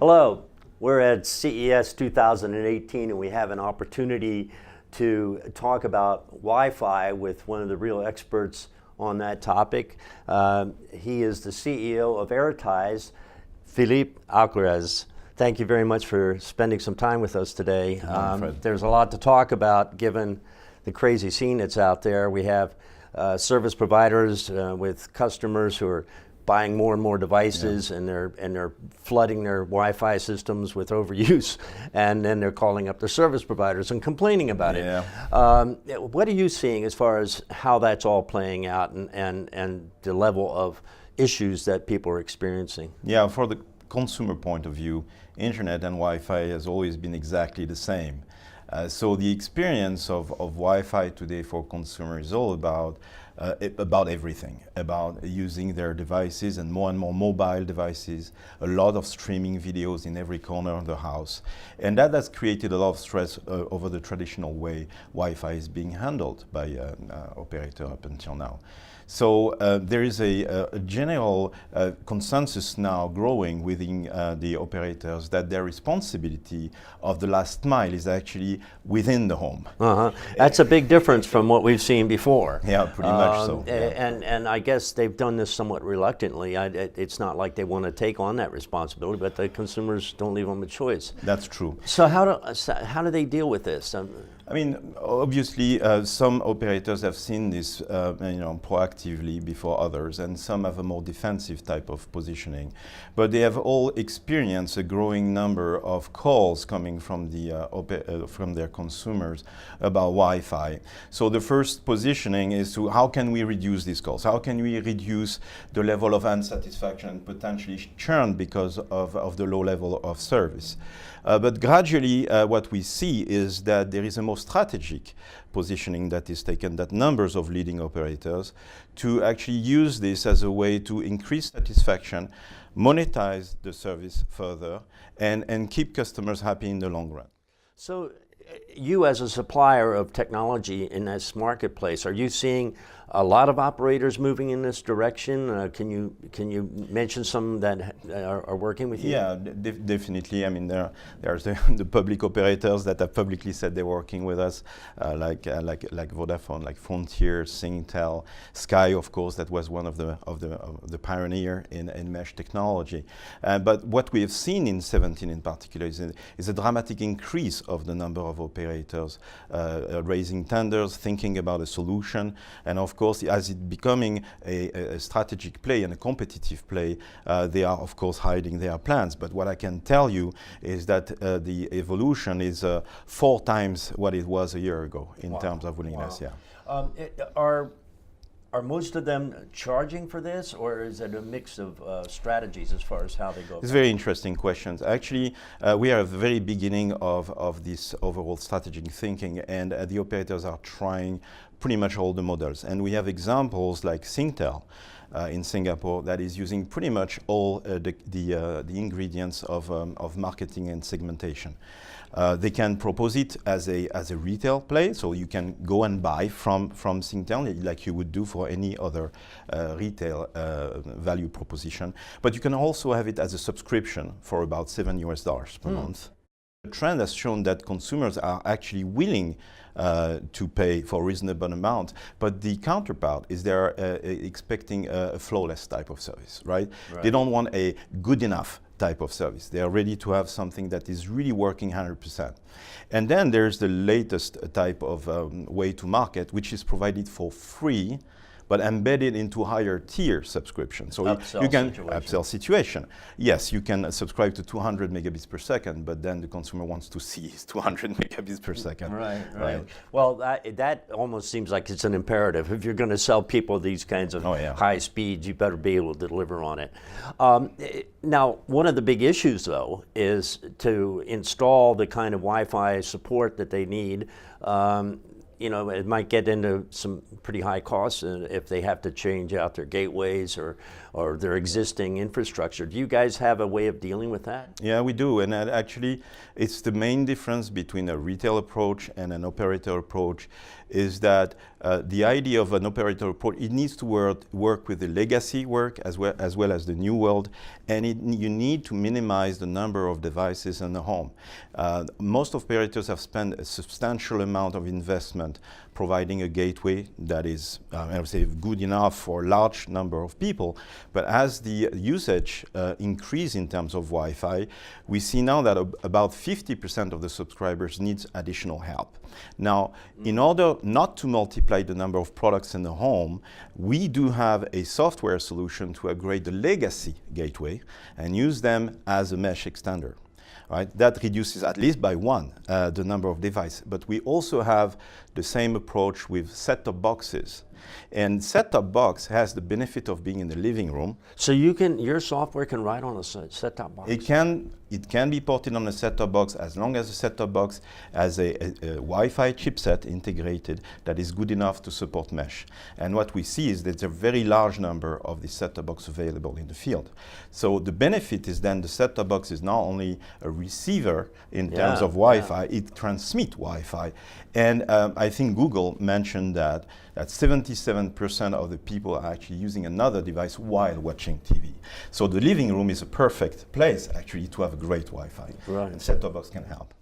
Hello, we're at CES 2018 and we have an opportunity to talk about Wi-Fi with one of the real experts on that topic. He is the CEO of Airties, Philippe Alcaraz. Thank you very much for spending some time with us today. There's a lot to talk about given the crazy scene that's out there. We have service providers with customers who are buying more and more devices, and they're flooding their Wi-Fi systems with overuse, and then they're calling up their service providers and complaining about it. What are you seeing as far as how that's all playing out and the level of issues that people are experiencing? Yeah, for the consumer point of view, internet and Wi-Fi has always been exactly the same. So the experience of Wi-Fi today for consumers is all about everything, about using their devices and more mobile devices, a lot of streaming videos in every corner of the house. And that has created a lot of stress over the traditional way Wi-Fi is being handled by operator up until now. So there is a general consensus now growing within the operators that their responsibility of the last mile is actually within the home. That's a big difference from what we've seen before. Yeah, pretty much so. And I guess they've done this somewhat reluctantly. It's not like they want to take on that responsibility, but the consumers don't leave them a choice. That's true. So how do they deal with this? I mean, obviously, some operators have seen this, proactively before others, and some have a more defensive type of positioning. But they have all experienced a growing number of calls coming from from their consumers about Wi-Fi. So the first positioning is to how can we reduce these calls? How can we reduce the level of unsatisfaction and potentially churn because of the low level of service? But gradually, what we see is that there is a more strategic positioning that is taken, that numbers of leading operators to actually use this as a way to increase satisfaction, monetize the service further, and keep customers happy in the long run. So you as a supplier of technology in this marketplace, are you seeing a lot of operators moving in this direction? Can you mention some that are working with you? Yeah, definitely. I mean, there's the public operators that have publicly said they're working with us, like Vodafone, like Frontier, Singtel, Sky, of course, that was one of the pioneer in mesh technology. But what we have seen in 2017 in particular is a dramatic increase of the number of operators raising tenders, thinking about a solution, and of course, as it becoming a strategic play and a competitive play, they are of course hiding their plans. But what I can tell you is that the evolution is 4 times what it was a year ago in terms of willingness. Wow. Are most of them charging for this, or is it a mix of strategies as far as how they go? It's very interesting questions. Actually, we are at the very beginning of this overall strategic thinking, and the operators are trying pretty much all the models. And we have examples like Singtel in Singapore that is using pretty much all the ingredients of marketing and segmentation. They can propose it as a retail play, so you can go and buy from Singtel like you would do for any other retail value proposition. But you can also have it as a subscription for about $7 per month. The trend has shown that consumers are actually willing to pay for a reasonable amount, but the counterpart is they're expecting a flawless type of service, right? They don't want a good enough type of service. They are ready to have something that is really working 100%. And then there's the latest type of way to market, which is provided for free, but embedded into higher tier subscription. So you can upsell situation. Yes, you can subscribe to 200 megabits per second, but then the consumer wants to see his 200 megabits per second. Right. Well, that almost seems like it's an imperative. If you're going to sell people these kinds of high speeds, you better be able to deliver on it. Now, one of the big issues, though, is to install the kind of Wi-Fi support that they need. It might get into some pretty high costs if they have to change out their gateways or or their existing infrastructure. Do you guys have a way of dealing with that? Yeah, we do, and actually, it's the main difference between a retail approach and an operator approach is that the idea of an operator approach, it needs to work with the legacy work as well as the new world, and you need to minimize the number of devices in the home. Most operators have spent a substantial amount of investment providing a gateway that is, I would say, good enough for a large number of people. But as the usage increase in terms of Wi-Fi, we see now that about 50% of the subscribers needs additional help. Now, in order not to multiply the number of products in the home, we do have a software solution to upgrade the legacy gateway and use them as a mesh extender. Right? That reduces at least by one the number of devices. But we also have the same approach with set-top boxes. And set-top box has the benefit of being in the living room. So your software can ride on a set-top box? It can be ported on a set-top box as long as the set-top box has a Wi-Fi chipset integrated that is good enough to support mesh. And what we see is that there's a very large number of the set-top box available in the field. So the benefit is then the set-top box is not only a receiver in terms of Wi-Fi, it transmits Wi-Fi. And I think Google mentioned that 77% of the people are actually using another device while watching TV. So the living room is a perfect place actually to have a great Wi-Fi. Right. And set-top box can help.